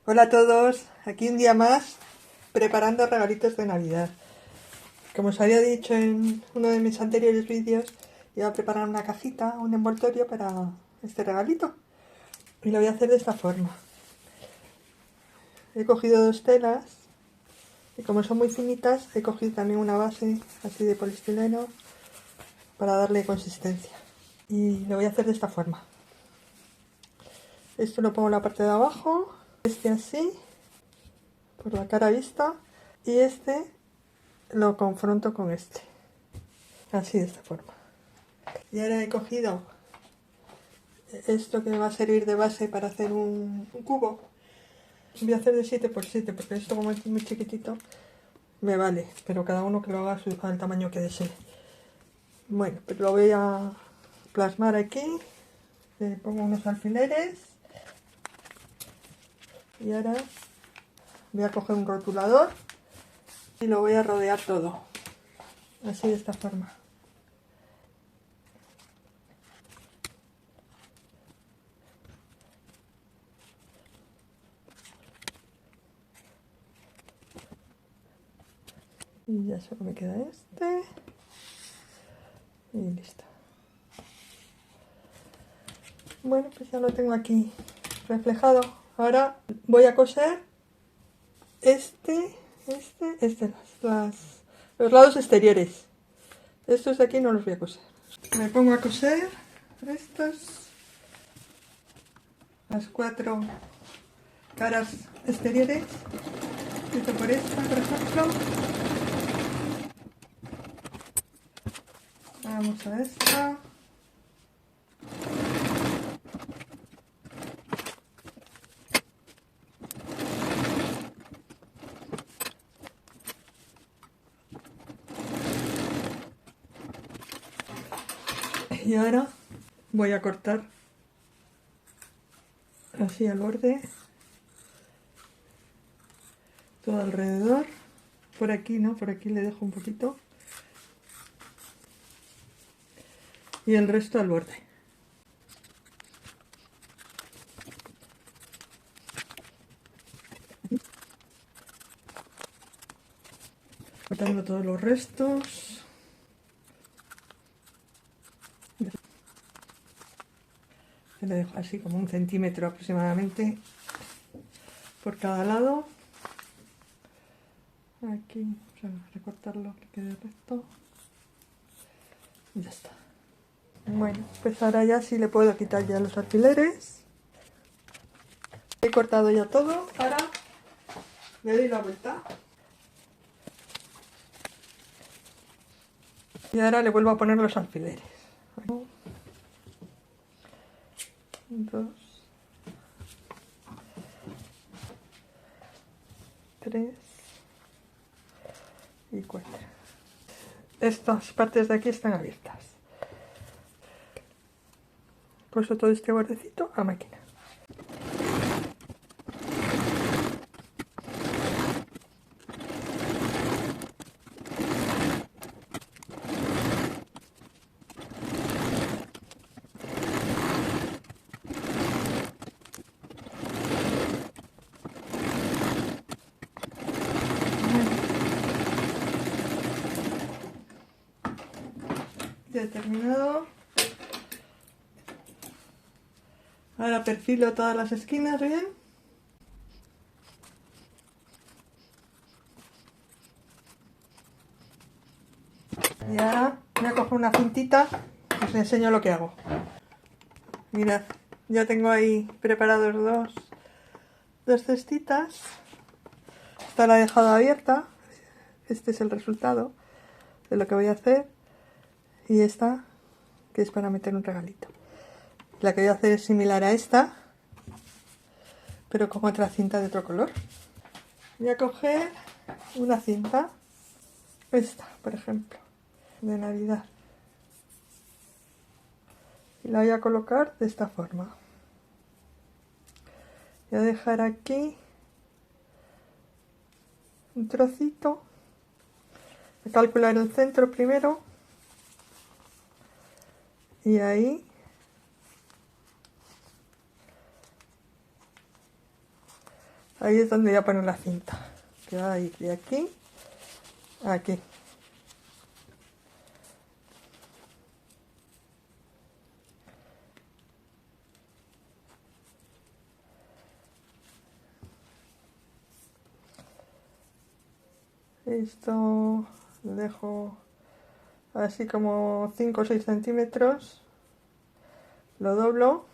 Hola a todos, aquí un día más preparando regalitos de Navidad. Como os había dicho en uno de mis anteriores vídeos, iba a preparar una cajita, un envoltorio para este regalito. Y lo voy a hacer de esta forma. He cogido dos telas y como son muy finitas, he cogido también una base así de poliestireno para darle consistencia. Y lo voy a hacer de esta forma. Esto lo pongo en la parte de abajo, este así, por la cara vista, y este lo confronto con este, así de esta forma. Y ahora he cogido esto que me va a servir de base para hacer un cubo. Voy a hacer de 7×7 porque esto, como es muy chiquitito, me vale, pero cada uno que lo haga al tamaño que desee. Bueno, pues lo voy a plasmar aquí. Le pongo unos alfileres y ahora voy a coger un rotulador y lo voy a rodear todo, así de esta forma. Y ya solo me queda este y listo. Bueno, pues ya lo tengo aquí reflejado. Ahora voy a coser los lados exteriores. Estos de aquí no los voy a coser. Me pongo a coser estos, las 4 caras exteriores. Esto por esta, por ejemplo. Vamos a esta. Y ahora voy a cortar así al borde, todo alrededor. Por aquí no, por aquí le dejo un poquito. Y el resto al borde. Cortando todos los restos. Le dejo así como 1 centímetro aproximadamente por cada lado. Aquí vamos a recortarlo que quede recto. Y ya está. Bueno, pues ahora ya sí le puedo quitar ya los alfileres. He cortado ya todo. Ahora le doy la vuelta. Y ahora le vuelvo a poner los alfileres. 1, 2, 3 y 4. Estas partes de aquí están abiertas. Paso todo este bordecito a máquina. Ya he terminado. Ahora perfilo todas las esquinas bien. Y ahora voy a coger una cintita y os enseño lo que hago. Mirad, ya tengo ahí preparados dos cestitas. Esta la he dejado abierta. Este es el resultado de lo que voy a hacer. Y esta, que es para meter un regalito. La que voy a hacer es similar a esta, pero con otra cinta de otro color. Voy a coger una cinta, esta, por ejemplo, de Navidad. Y la voy a colocar de esta forma. Voy a dejar aquí un trocito. Voy a calcular el centro primero. Y ahí Ahí es donde voy a poner la cinta, que va a ir de aquí a aquí. Esto lo dejo así como 5 o 6 centímetros, lo doblo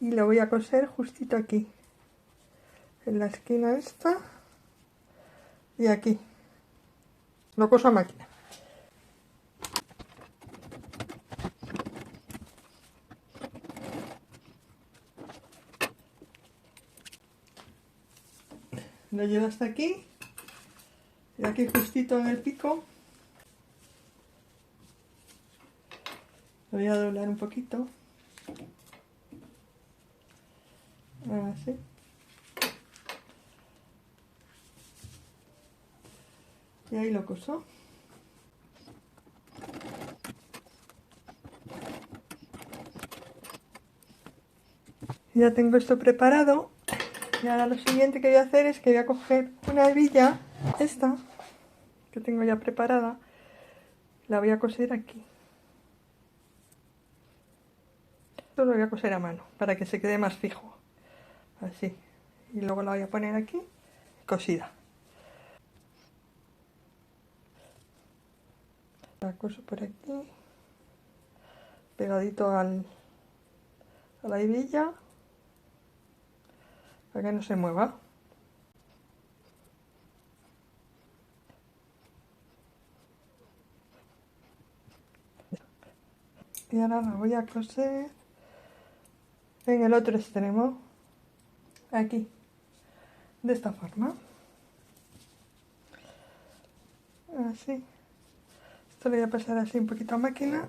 y lo voy a coser justito aquí, en la esquina esta y aquí. Lo coso a máquina. Lo llevo hasta aquí y aquí justito en el pico lo voy a doblar un poquito, así, y ahí lo coso. Ya tengo esto preparado y ahora lo siguiente que voy a hacer es que voy a coger una hebilla, esta que tengo ya preparada, la voy a coser aquí. Esto lo voy a coser a mano para que se quede más fijo, así, y luego la voy a poner aquí cosida. La coso por aquí, pegadito a la hebilla, para que no se mueva. Y ahora la voy a coser en el otro extremo, aquí, de esta forma. Así. Esto lo voy a pasar así un poquito a máquina.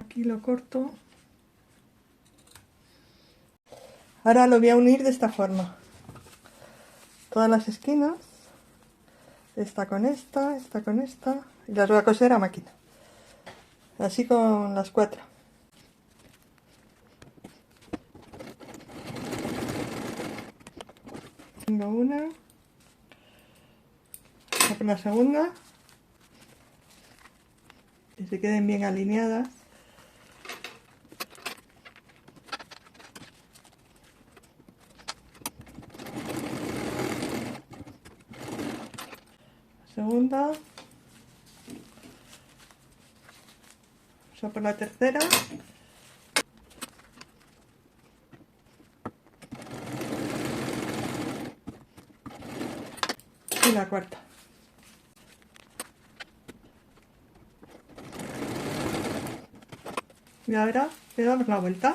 Aquí lo corto. Ahora lo voy a unir de esta forma. Todas las esquinas. Esta con esta, esta con esta. Y las voy a coser a máquina. Así con las 4. Tengo una. Voy a poner la segunda. Que se queden bien alineadas. Segunda. Vamos a por la tercera. Y la cuarta. Y ahora le damos la vuelta.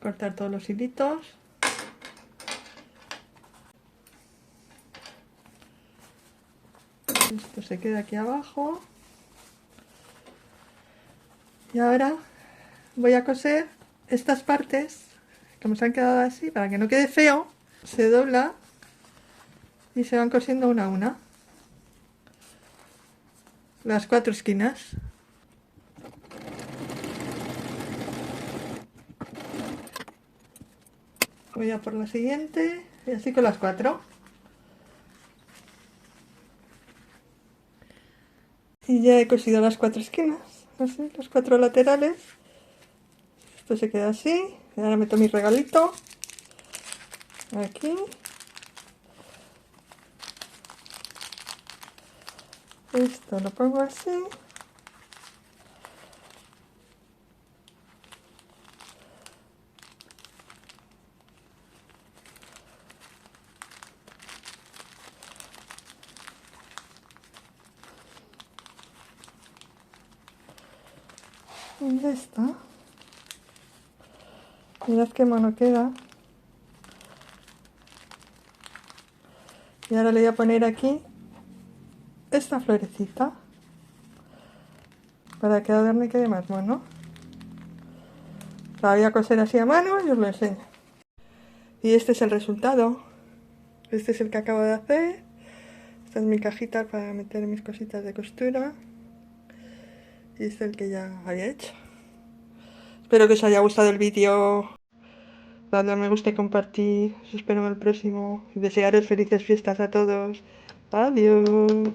Cortar todos los hilitos. Esto se queda aquí abajo. Y ahora voy a coser estas partes, como se han quedado así, para que no quede feo. Se dobla y se van cosiendo una a una. Las 4 esquinas. Voy a por la siguiente y así con las 4. Y ya he cosido las 4 esquinas, así, los 4 laterales. Esto se queda así. Y ahora meto mi regalito aquí. Esto lo pongo así. Y ya está. Mirad qué mono queda. Y ahora le voy a poner aquí esta florecita para que adorne quede más mono. La voy a coser así a mano y os lo enseño. Y este es el resultado. Este es el que acabo de hacer. Está Esta es mi cajita para meter mis cositas de costura. Y este es el que ya había hecho. Espero que os haya gustado el vídeo. Dadle a me gusta y compartir. Os espero en el próximo. Y desearos felices fiestas a todos. Adiós.